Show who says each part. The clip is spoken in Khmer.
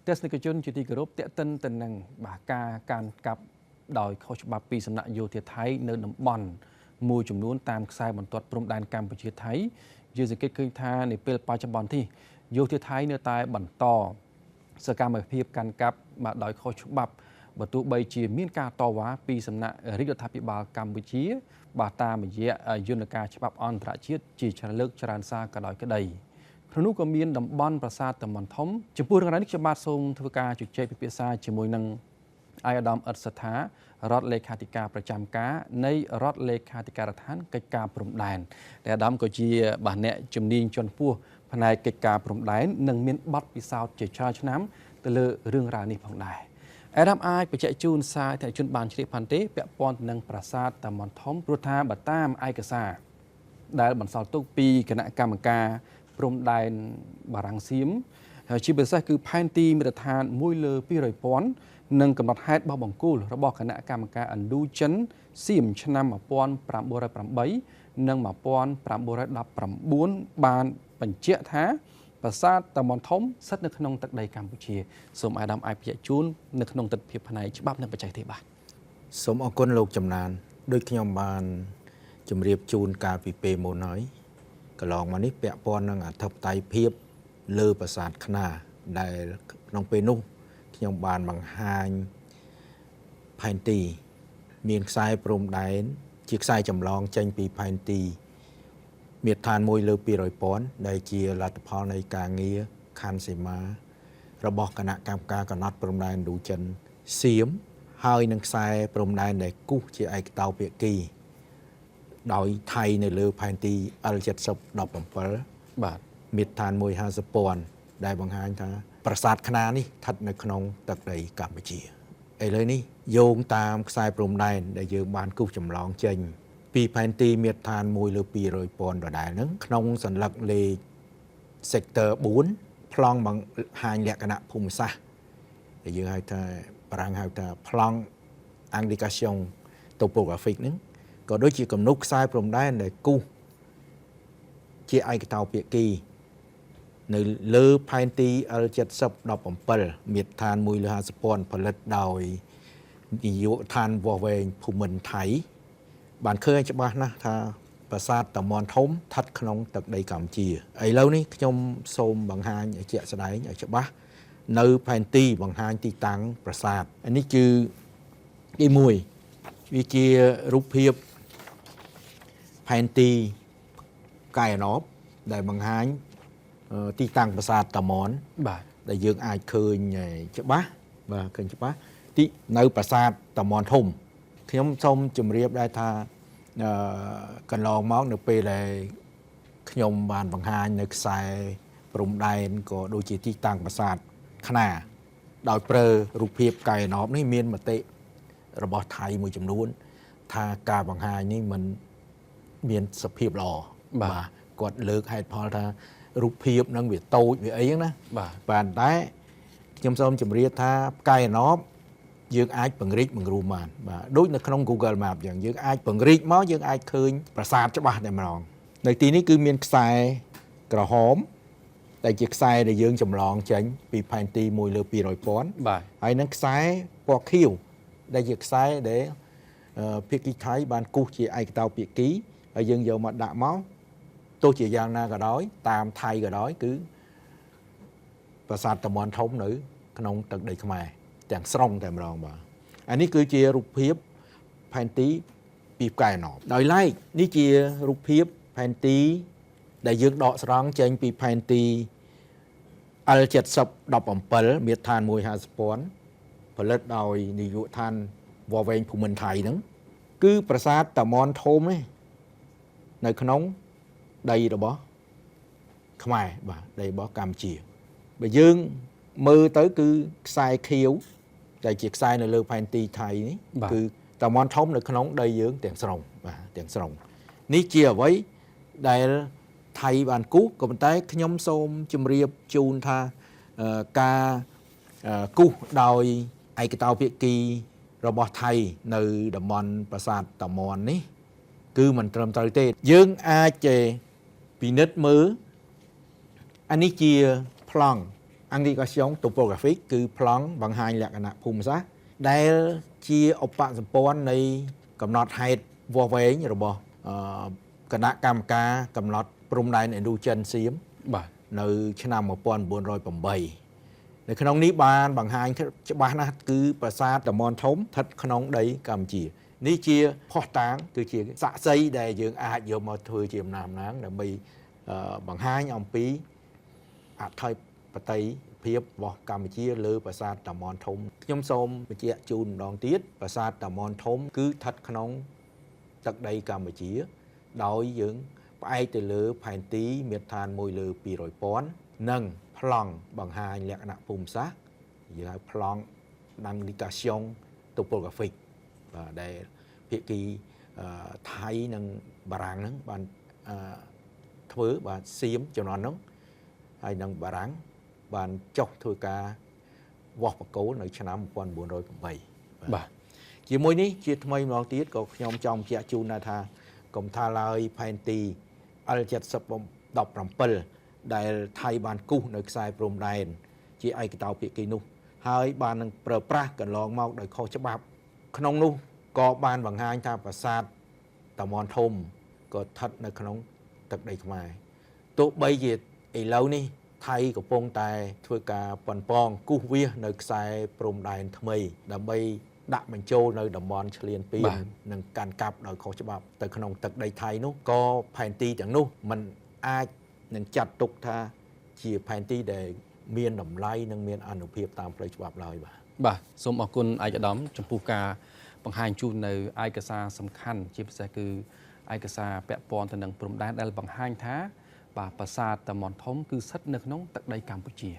Speaker 1: ទេសនិកជនជាទីគោរពតេតិនទៅនឹងការកាប់ដោយខុសច្បាប់ពីសំណាក់យោធាថៃនៅតំបន់មួយចំនួនតាមខ្សែបន្ទាត់ព្រំដែនកម្ពុជាថៃយើងសង្កេតឃើញថានៅពេលបច្ចុប្បន្ននេះយោធាថៃនៅតែបន្តសកម្មភាពកាន់កាប់ដោយខុសច្បាប់បើទោះបីជាមានការតវ៉ាពីសំណាក់រាជរដ្ឋាភិបាលកម្ពុជាតាមរយៈយន្តការច្បាប់អន្តរជាតិជាច្រើនលើកច្រើនសារក៏ដោយក្តីក្នុងនោះក៏មានតំបន់ប្រាសាទតាម៉ុនធំចំពោះរឿងរ៉ាវនេះខ្ញុំបាទសូមធ្វើការជជែកពិភាក្សាជាមួយនឹងអាយដាមអ៊ិតសថារដ្ឋលេខាធិការប្រចាំការនៃរដ្ឋលេខាធិការដ្ឋានកិច្ចការព្រំដែនដែលអាដាមក៏ជាអ្នកជំនាញជាន់ខ្ពស់ផ្នែកកិច្ចការព្រំដែននិងមានបទពិសោធន៍ជាច្រើនឆ្នាំទៅលើរឿងរ៉ាវនេះផងដែរអាដាមអាចបញ្ជាក់ជូនសាធារណជនបានជ្រាបផាន់ទេពាក់ព័ន្ធនឹងប្រាសាទតាម៉ុនធំព្រោះថាបើតាមឯកសារដែលបន្សល់ទុកពីគណៈកម្មការព្រំដែនបារាំងសៀមជាពិសេសគឺផែនទីមាត្រដ្ឋាន1លើ200,000និងកំណត់ហេតុបោះបង្គោលរបស់គណៈកម្មការឥណ្ឌូចិនសៀមឆ្នាំ1908និង1919បានបញ្ជាក់ថាប្រាសាទតាម៉ុនធំស្ថិតនៅក្នុងទឹកដីកម្ពុជាសូមអាដាមអាចបញ្ជាក់ជូននៅក្នុងទស្សនវិជ្ជាផ្នែកច្បាប់និងបច្ចេកទេសបាទ
Speaker 2: សូមអរគុណលោកចំណានដូចខ្ញុំបានជម្រាបជូនកាលពីពេលមុនហើយកន្លងមកនេះពាក់ព័ន្ធនឹងអធិបតេយ្យភាពលើប្រាសាទខ្នាដែលក្នុងពេលនោះខ្ញុំបានបង្ហាញផែនទីមានខ្សែព្រំដែនជាខ្សែចម្លងចេញពីផែនទីមាត្រដ្ឋាន1លើ200,000ដែលជាលទ្ធផលនៃការងារខណ្ឌសីមារបស់គណៈកម្មការកំណត់ព្រំដែនឥណ្ឌូចិនសៀមហើយនឹងខ្សែព្រំដែនដែលគូសជាឯកតោភាគីដោយថៃនៅលើផែនទី L7017
Speaker 1: បាទ
Speaker 2: មាត្រដ្ឋាន150,000ដែលបង្ហាញថាប្រាសាទខ្នានេះស្ថិតនៅក្នុងទឹកដីកម្ពុជាឥឡូវនេះយោងតាមខ្សែព្រំដែនដែលយើងបានគូសចម្លងចេញពីផែនទីមាត្រដ្ឋាន1លើ200,000ដដែលហ្នឹងក្នុងសញ្ញាលេខ sector 4 ប្លង់បង្ហាញលក្ខណៈភូមិសាស្ត្រដែលយើងហៅថាបារាំងហៅថាប្លង់ indication topographic ហ្នឹងក៏ដូចជាគំនុកខ្សែព្រំដែនដែលគូសជាឯកតោភាគីនៅលើផែនទី L7017 មាត្រដ្ឋាន1លើ50,000ផលិតដោយនាយកដ្ឋានវាស់វែងភូមិន្ទថៃបានឃើញច្បាស់ណាស់ថាប្រាសាទតាម៉ុនធំស្ថិតក្នុងទឹកដីកម្ពុជាឥឡូវនេះខ្ញុំសូមបង្ហាញឲ្យជាក់ស្ដែងឲ្យច្បាស់នៅផែនទីបង្ហាញទីតាំងប្រាសាទនេះគឺទី1វាជារូបភាពផែនទីកាយណបដែលបង្ហាញទីតាំងប្រាសាទតាម៉ុន
Speaker 1: បាទ
Speaker 2: ដែលយើងអាចឃើញច្បាស់បាទឃើញច្បាស់ទីនៅប្រាសាទតាម៉ុនធំខ្ញុំសូមជម្រាបដែរថាកន្លងមកនៅពេលដែលខ្ញុំបានបង្ហាញនៅខ្សែព្រំដែនក៏ដូចជាទីតាំងប្រាសាទខ្នាដោយប្រើរូបភាពកាយណបនេះមានមតិរបស់ថៃមួយចំនួនថាការបង្ហាញនេះมันមានសភាពល្អ
Speaker 1: បាទ
Speaker 2: គាត់លើកហេតុផលថារូបភាពនឹងវាតូចវាអីហ្នឹងណាបាទតែខ្ញុំសូមជម្រាបថាកាយណបយើងអាចពង្រីកបង្រួមបានបាទដូចនៅក្នុង Google Map យ៉ាងយើងអាចពង្រីកមកយើងអាចឃើញប្រាសាទច្បាស់តែម្ដងនៅទីនេះគឺមានខ្សែក្រហមដែលជាខ្សែដែលយើងចម្លងចេញពីផែនទី1លើ200,000
Speaker 1: បាទ
Speaker 2: ហើយនឹងខ្សែពណ៌ខៀវដែលជាខ្សែដែលភាគីថៃបានគូសជាឯកតោភាគីហើយយើងយកមកដាក់មកទោះជាយ៉ាងណាក៏ដោយតាមថៃក៏ដោយគឺប្រាសាទតាម៉ុនធំនៅក្នុងទឹកដីខ្មែរទាំងស្រុងតែម្ដងបាទអានេះគឺជារូបភាពផែនទីពីផ្កាយណបដោយឡែកនេះជារូបភាពផែនទីដែលយើងដកស្រង់ចេញពីផែនទី L7017 មាត្រដ្ឋាន150,000ផលិតដោយនាយកដ្ឋានវាស់វែងភូមិន្ទថៃហ្នឹងគឺប្រាសាទតាម៉ុនធំនេះនៅក្នុងដីរបស់ខ្មែរបាទដីរបស់កម្ពុជាបើយើងមើលទៅគឺខ្សែខៀវដែលជាខ្សែនៅលើផែនទីថៃនេះគឺតាម៉ុនធំនៅក្នុងដីយើងទាំងស្រុងបាទទាំងស្រុងនេះជាអ្វីដែលថៃបានគូសក៏ប៉ុន្តែខ្ញុំសូមជម្រាបជូនថាការគូសដោយឯកតោភាគីរបស់ថៃនៅតំបន់ប្រាសាទតាម៉ុននេះគឺមិនត្រឹមត្រូវទេយើងអាចពិនិត្យមើលអានេះជាប្លង់ indication topographic គឺប្លង់បង្ហាញលក្ខណៈភូមិសាស្ត្រដែលជាឧបសម្ព័ន្ធនៃកំណត់ហេតុវាស់វែងរបស់គណៈកម្មការកំណត់ព្រំដែនឥណ្ឌូចិនសៀម
Speaker 1: បាទ
Speaker 2: នៅឆ្នាំ 1908 នៅក្នុងនេះបានបង្ហាញច្បាស់ណាស់គឺប្រាសាទតាម៉ុនធំស្ថិតក្នុងដីកម្ពុជានេះជាផុសតាងគឺជាសាក្សីដែលយើងអាចយកមកធ្វើជាអំណះអំណាងដើម្បីបង្ហាញអំពីអធិបតេយ្យភាពរបស់កម្ពុជាលើប្រាសាទតាម៉ុនធំខ្ញុំសូមបញ្ជាក់ជូនម្ដងទៀតប្រាសាទតាម៉ុនធំគឺស្ថិតក្នុងទឹកដីកម្ពុជាដោយយើងផ្អែកទៅលើផែនទីមាត្រដ្ឋាន1លើ 200,000 និងប្លង់បង្ហាញលក្ខណៈភូមិសាស្ត្រយើងហៅប្លង់ indication topographic បាទដែលភាគីថៃនិងបារាំងហ្នឹងបានធ្វើបាទសៀមជំនាន់ហ្នឹងហើយនិងបារាំងបានចុះធ្វើការវាស់បកគោលនៅឆ្នាំ 1908
Speaker 1: បាទ
Speaker 2: ជាមួយនេះជាថ្មីម្ដងទៀតក៏ខ្ញុំចង់បញ្ជាក់ជូនដែរថាកុំថាឡើយផែនទី L7017 ដែលថៃបានគូសនៅខ្សែព្រំដែនជាឯកតោភាគីនោះហើយបាននឹងប្រើប្រាស់កន្លងមកដោយខុសច្បាប់ក្នុងនោះក៏បានបង្ហាញថាប្រាសាទតាម៉ុនធំក៏ស្ថិតនៅក្នុងទឹកដីខ្មែរទោះបីជាឥឡូវនេះថៃកំពុងតែធ្វើការប៉ុនប៉ងគូសវាសនៅខ្សែព្រំដែនថ្មីដើម្បីដាក់បញ្ចូលនៅតំបន់ឈ្លានពាននិងកាន់កាប់ដោយខុសច្បាប់ទៅក្នុងទឹកដីថៃនោះក៏ផែនទីទាំងនោះมันអាចនឹងចាត់ទុកថាជាផែនទីដែលមានតម្លៃនិងមានអានុភាពតាមផ្លូវច្បាប់ឡើយបាទ
Speaker 1: បាទសូមអរគុណឯកឧត្តមចំពោះការបង្ហាញជូននៅឯកសារសំខាន់ជាពិសេសគឺឯកសារពាក់ព័ន្ធទៅនឹងព្រំដែនដែលបង្ហាញថាបាទប្រាសាទតាម៉ុនធំគឺស្ថិតនៅក្នុងទឹកដីកម្ពុជា